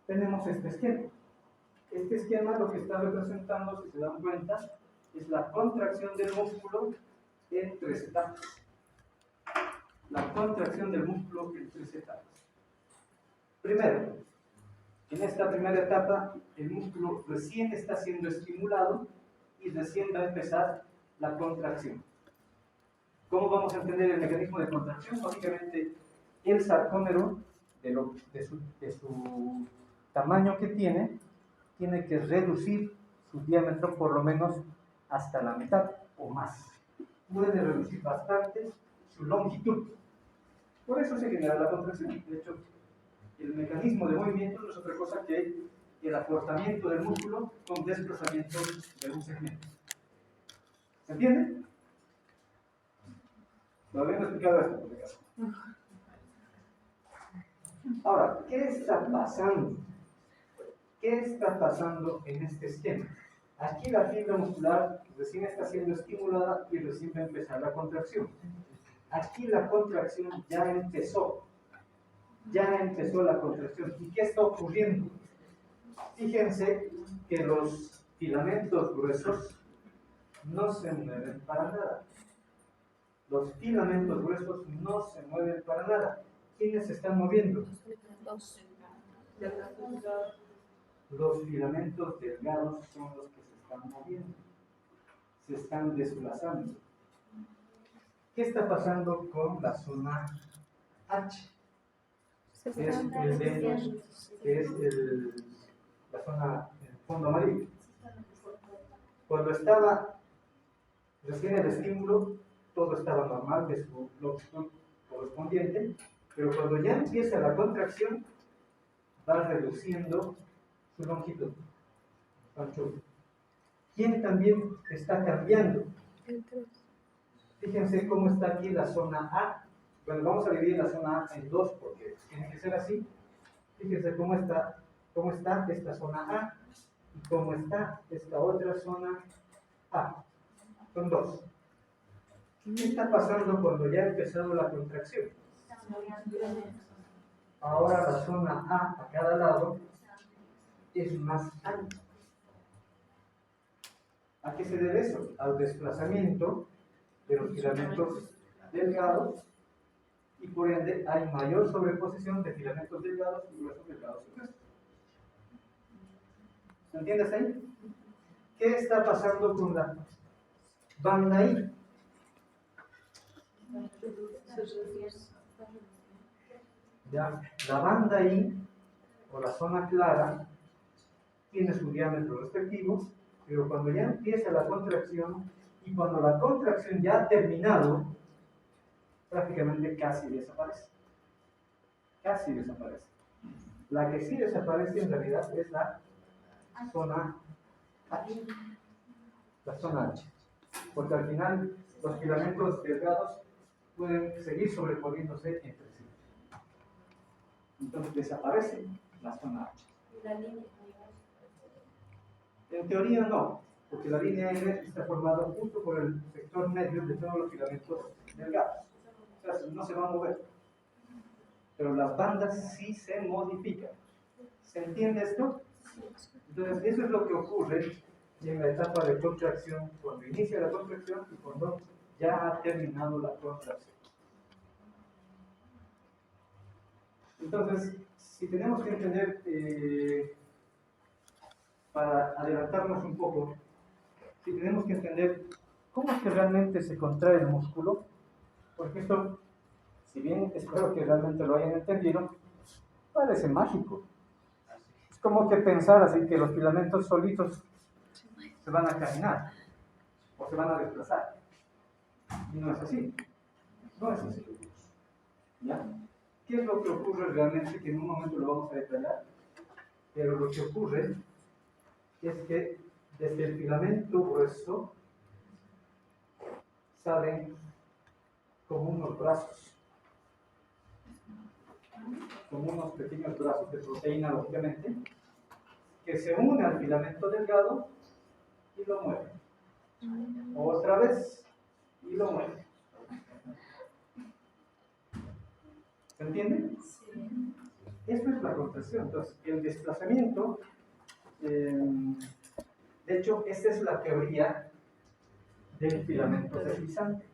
tenemos este esquema. Este esquema lo que está representando, si se dan cuenta, es la contracción del músculo en 3 etapas. La contracción del músculo en 3 etapas. Primero, en esta primera etapa, el músculo recién está siendo estimulado y recién va a empezar la contracción. ¿Cómo vamos a entender el mecanismo de contracción? Básicamente, el sarcómero, de su tamaño que tiene que reducir su diámetro por lo menos hasta la mitad o más. Puede reducir bastante su longitud. Por eso se genera la contracción. De hecho, el mecanismo de movimiento no es otra cosa que el acortamiento del músculo con desplazamiento de un segmento. ¿Se entiende? Lo habían explicado esto, por si acaso. Ahora, ¿qué está pasando? ¿Qué está pasando en este esquema? Aquí la fibra muscular recién está siendo estimulada y recién va a empezar la contracción. Aquí la contracción ya empezó. Ya empezó la contracción. ¿Y qué está ocurriendo? Fíjense que los filamentos gruesos no se mueven para nada. Los filamentos gruesos no se mueven para nada. ¿Quiénes se están moviendo? Los filamentos delgados son los que se están moviendo, se están desplazando. ¿Qué está pasando con la zona H? La zona, el fondo amarillo. Cuando estaba recién el estímulo, todo estaba normal de su longitud correspondiente, pero cuando ya empieza la contracción, va reduciendo su longitud. ¿Quién también está cambiando? Fíjense cómo está aquí la zona A. Bueno, vamos a dividir la zona A en dos porque tiene que ser así. Fíjense cómo está esta zona A y cómo está esta otra zona A. Son dos. ¿Qué está pasando cuando ya ha empezado la contracción? Ahora la zona A cada lado es más ancha. ¿A qué se debe eso? Al desplazamiento de los filamentos delgados y por ende hay mayor sobreposición de filamentos delgados y gruesos delgados y gruesos. ¿Se entiende hasta ahí? ¿Qué está pasando con la banda I? Ya, la banda I o la zona clara tiene su diámetro respectivo, pero cuando ya empieza la contracción y cuando la contracción ya ha terminado, prácticamente casi desaparece. Casi desaparece. La que sí desaparece en realidad es la zona H. La zona H. Porque al final los filamentos delgados pueden seguir sobreponiéndose entre sí. Entonces desaparece la zona H. La línea. En teoría no, porque la línea N está formada justo por el sector medio de todos los filamentos delgados. O sea, no se va a mover. Pero las bandas sí se modifican. ¿Se entiende esto? Entonces, eso es lo que ocurre en la etapa de contracción, cuando inicia la contracción y cuando ya ha terminado la contracción. Entonces, si tenemos que entender, para adelantarnos un poco, si tenemos que entender cómo es que realmente se contrae el músculo, Porque esto, si bien espero que realmente lo hayan entendido, parece mágico. Es como que pensar así que los filamentos solitos se van a caminar o se van a desplazar. Y no es así. No es así. ¿Ya? ¿Qué es lo que ocurre realmente? Que en un momento lo vamos a detallar. Pero lo que ocurre es que desde el filamento grueso salen como unos brazos, como unos pequeños brazos de proteína, lógicamente, que se unen al filamento delgado y lo mueven. Otra vez, y lo mueven. ¿Se entiende? Sí. Eso es la contracción. Entonces, el desplazamiento, de hecho, esta es la teoría del filamento deslizante.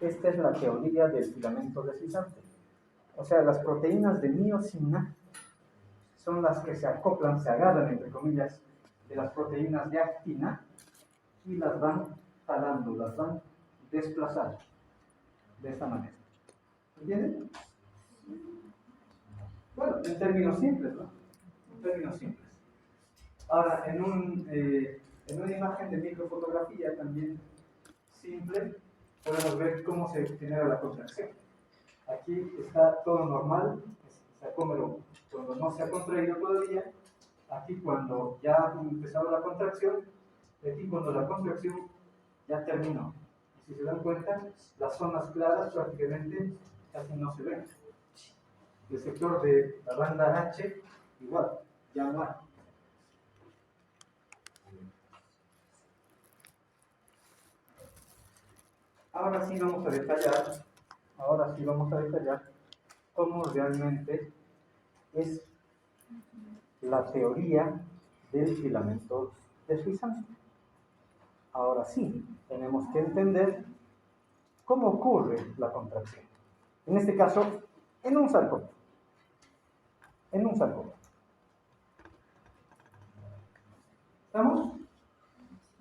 Esta es la teoría del filamento deslizante. O sea, las proteínas de miosina son las que se acoplan, se agarran, entre comillas, de las proteínas de actina y las van jalando, las van desplazando de esta manera. ¿Entienden? Bueno, en términos simples, ¿no? En términos simples. Ahora, en una imagen de microfotografía también simple, podemos ver cómo se genera la contracción. Aquí está todo normal, cuando no se ha contraído todavía, aquí cuando ya ha empezado la contracción, y aquí cuando la contracción ya terminó. Y si se dan cuenta, las zonas claras prácticamente casi no se ven. El sector de la banda H, igual, ya no hay. Ahora sí vamos a detallar cómo realmente es la teoría del filamento deslizante. Ahora sí, tenemos que entender cómo ocurre la contracción. En este caso, en un sarcófago. En un sarcófago. ¿Estamos?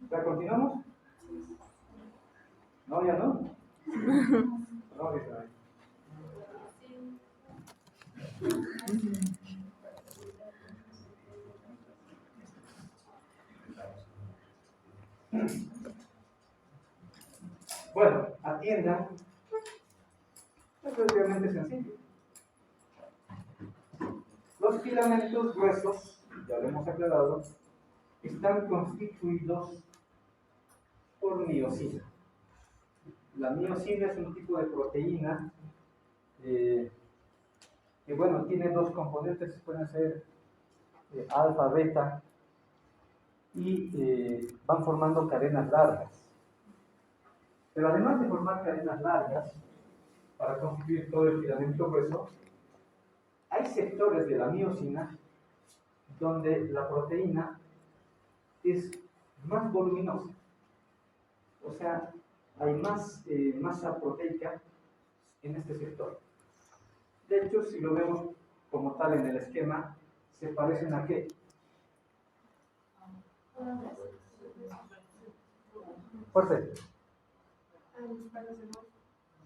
¿Ya continuamos? No, ya no. No, dice. Bueno, atiendan. Es relativamente sencillo. Los filamentos gruesos, ya lo hemos aclarado, están constituidos por miosina. La miosina es un tipo de proteína que, bueno, tiene dos componentes, pueden ser alfa, beta, y van formando cadenas largas. Pero además de formar cadenas largas, para constituir todo el filamento grueso, hay sectores de la miosina donde la proteína es más voluminosa. O sea, hay más masa proteica en este sector. De hecho, si lo vemos como tal en el esquema, se parecen a ¿qué? Fuerte.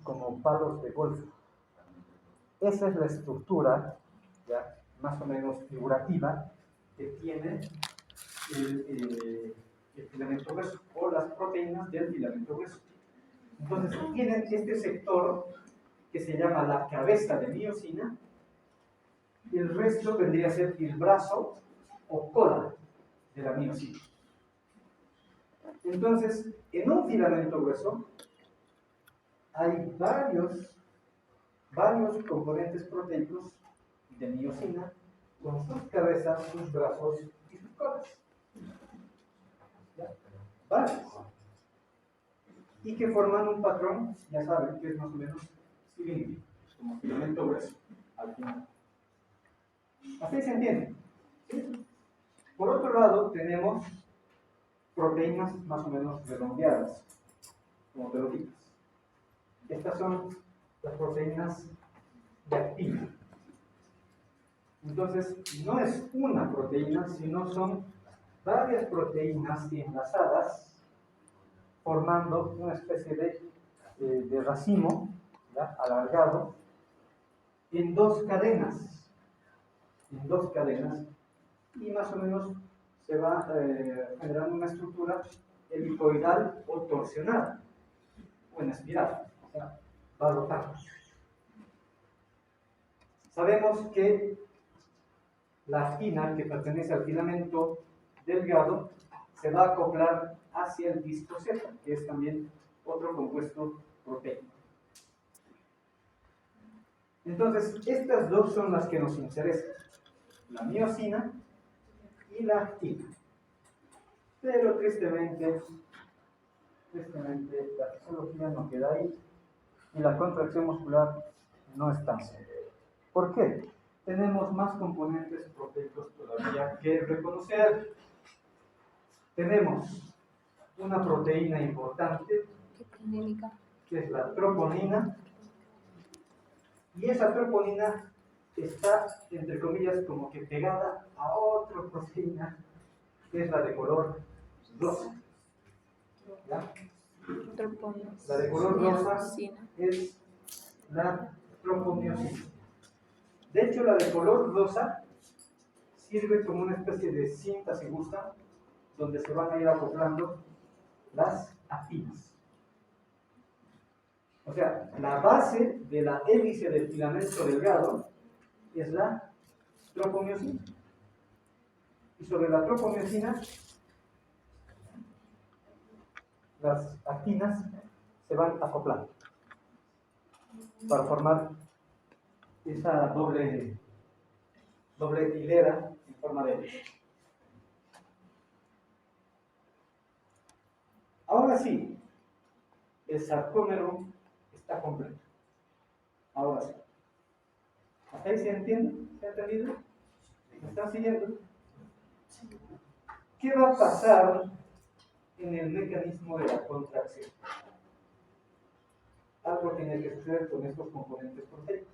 Como palos de golf. Esa es la estructura, ya, más o menos figurativa, que tiene el filamento grueso, o las proteínas del filamento grueso. Entonces, tienen este sector que se llama la cabeza de miosina, y el resto vendría a ser el brazo o cola de la miosina. Entonces, en un filamento grueso hay varios componentes proteicos de miosina con sus cabezas, sus brazos y sus colas. ¿Ya? Varios. Y que forman un patrón, ya saben, que es más o menos cilíndrico, como filamento grueso, al final. ¿Así se entiende? ¿Sí? Por otro lado, tenemos proteínas más o menos redondeadas, como pelotitas. Estas son las proteínas de actina. Entonces, no es una proteína, sino son varias proteínas enlazadas formando una especie de de racimo, ¿ya? Alargado, en dos cadenas, y más o menos se va generando una estructura helicoidal o torsionada, o en espiral, o sea, va rotando. Sabemos que la actina, que pertenece al filamento delgado, se va a acoplar hacia el disco Z, que es también otro compuesto proteico. Entonces, estas dos son las que nos interesan, la miosina y la actina. Pero tristemente la fisiología no queda ahí y la contracción muscular no es tan seria. ¿Por qué? Tenemos más componentes proteicos todavía que reconocer. Tenemos una proteína importante, que es la troponina, y esa troponina está, entre comillas, como que pegada a otra proteína, que es la de color rosa. ¿Ya? La de color rosa es la tropomiosina. De hecho, la de color rosa sirve como una especie de cinta, si gustan, donde se van a ir acoplando las actinas. O sea, la base de la hélice del filamento delgado es la tropomiosina. Y sobre la tropomiosina, las actinas se van acoplando para formar esa doble hilera en forma de hélice. Ahora sí, el sarcómero está completo. Ahora sí. ¿Hasta ahí se entiende? ¿Se ha entendido? ¿Me están siguiendo? ¿Qué va a pasar en el mecanismo de la contracción? Algo tiene que suceder con estos componentes proteicos.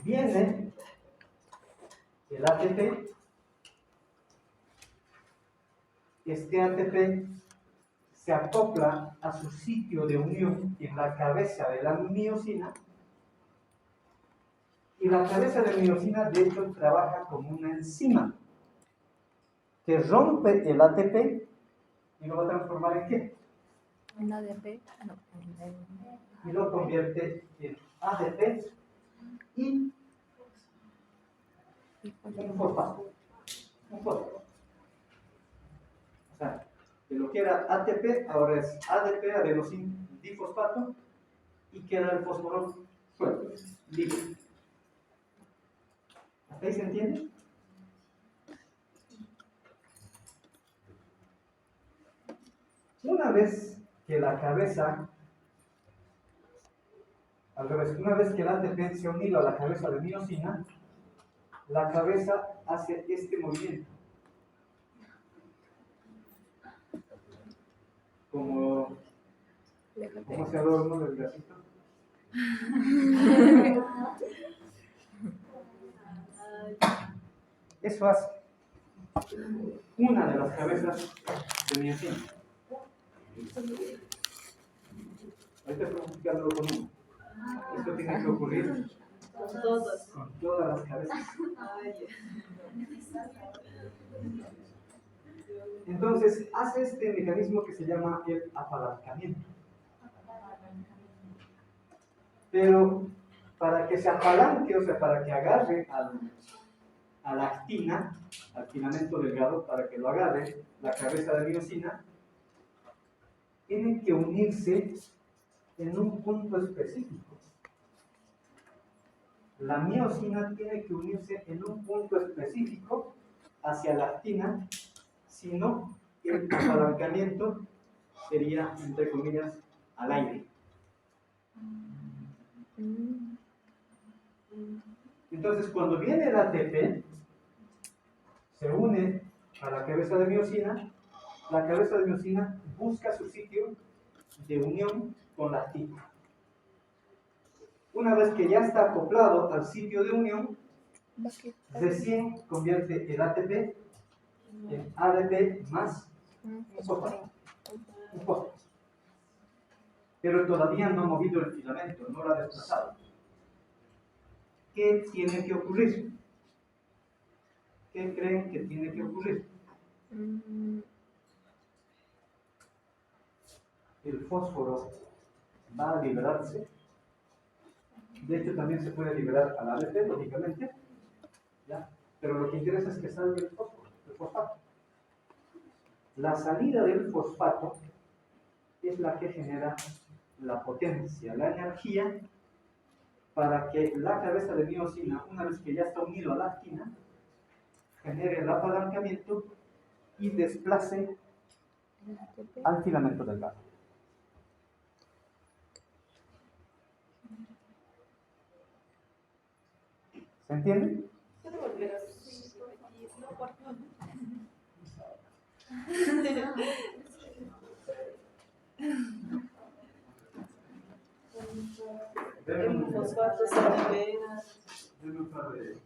Viene el ATP. Este ATP se acopla a su sitio de unión en la cabeza de la miosina, y la cabeza de miosina de hecho trabaja como una enzima que rompe el ATP y lo va a transformar en ¿qué? ¿En ADP? No. Y lo convierte en ADP y un fosfato. Un fósforo. O sea, de lo que era ATP, ahora es ADP, adenosín difosfato, y queda el fósforo suelto, libre. ¿Hasta ahí se entiende? Una vez que la cabeza, al revés, una vez que el ATP se ha unido a la cabeza de miosina, la cabeza hace este movimiento. Como ese adorno del gatito. Eso hace una de las cabezas de miosina. Ahorita estamos explicándolo con uno. Esto tiene que ocurrir con todas las cabezas. Entonces, hace este mecanismo que se llama el apalancamiento. Pero para que se apalanque, o sea, para que agarre a la actina, al filamento delgado, para que lo agarre la cabeza de miosina, tienen que unirse en un punto específico. La miosina tiene que unirse en un punto específico hacia la actina, si no, el apalancamiento sería, entre comillas, al aire. Entonces, cuando viene el ATP, se une a la cabeza de miosina, la cabeza de miosina busca su sitio de unión con la actina. Una vez que ya está acoplado al sitio de unión, recién convierte el ATP en ADP más fosfato. pero todavía no ha movido el filamento, no lo ha desplazado. ¿Qué tiene que ocurrir? ¿Qué creen que tiene que ocurrir? El fósforo va a liberarse. De hecho, también se puede liberar al ADP, lógicamente, ¿ya? Pero lo que interesa es que salga el fósforo, el fosfato. La salida del fosfato es la que genera la potencia, la energía, para que la cabeza de miosina, una vez que ya está unido a la actina, genere el apalancamiento y desplace al filamento delgado. ¿Se entiende? ¿Puedo volver a sí, no, por favor. Debe El fosfato se libera. un par de